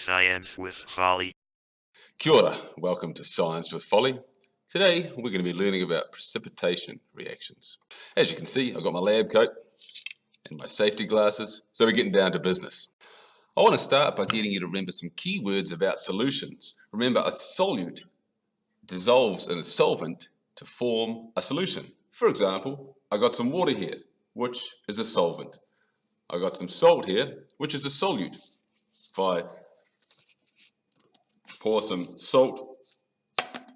Science with Folly. Kia ora, welcome to Science with Folly. Today we're going to be learning about precipitation reactions. As you can see, I've got my lab coat and my safety glasses, so we're getting down to business. I want to start by getting you to remember some key words about solutions. Remember, a solute dissolves in a solvent to form a solution. For example, I got some water here, which is a solvent. I got some salt here, which is a solute. If I pour some salt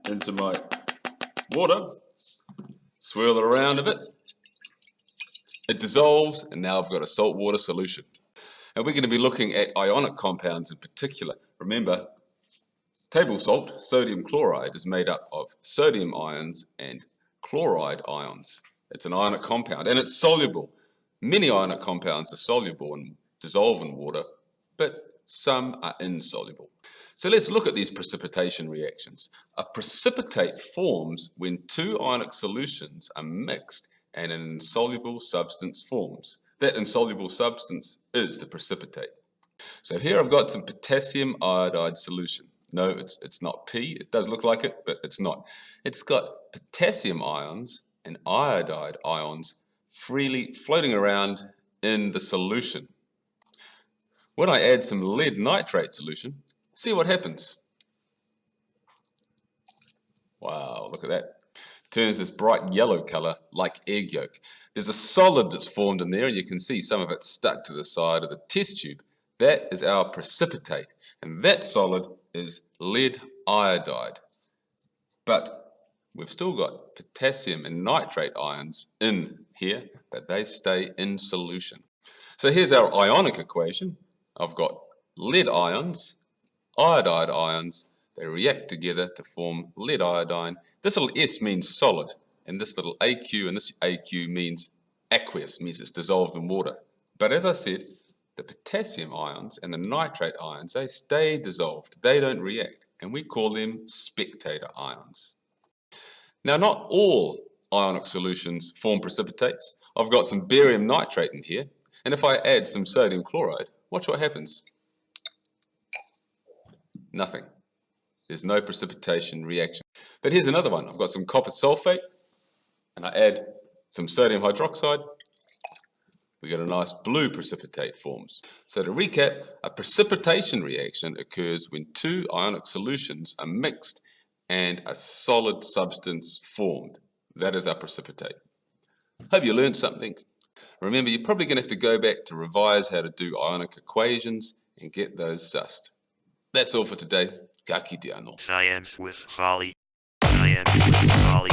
into my water, swirl it around a bit, it dissolves, and now I've got a salt water solution. And we're going to be looking at ionic compounds in particular. Remember, table salt, sodium chloride, is made up of sodium ions and chloride ions. It's an ionic compound and it's soluble. Many ionic compounds are soluble and dissolve in water, but some are insoluble. So let's look at these precipitation reactions. A precipitate forms when two ionic solutions are mixed and an insoluble substance forms. That insoluble substance is the precipitate. So here I've got some potassium iodide solution. No, it's not P. It does look like it, but it's not. It's got potassium ions and iodide ions freely floating around in the solution. When I add some lead nitrate solution, see what happens. Wow, look at that. Turns this bright yellow color like egg yolk. There's a solid that's formed in there, and you can see some of it stuck to the side of the test tube. That is our precipitate, and that solid is lead iodide. But we've still got potassium and nitrate ions in here, but they stay in solution. So here's our ionic equation. I've got lead ions, iodide ions, they react together to form lead iodine. This little S means solid, and this little AQ and this AQ means aqueous, means it's dissolved in water. But as I said, the potassium ions and the nitrate ions, they stay dissolved, they don't react, and we call them spectator ions. Now, not all ionic solutions form precipitates. I've got some barium nitrate in here, and if I add some sodium chloride, watch what happens. Nothing. There's no precipitation reaction. But here's another one. I've got some copper sulfate, and I add some sodium hydroxide. We get a nice blue precipitate forms. So to recap, a precipitation reaction occurs when two ionic solutions are mixed and a solid substance formed. That is our precipitate. Hope you learned something. Remember, you're probably going to have to go back to revise how to do ionic equations and get those sussed. That's all for today. Ka kite anō. Science with Folly. Science with Folly.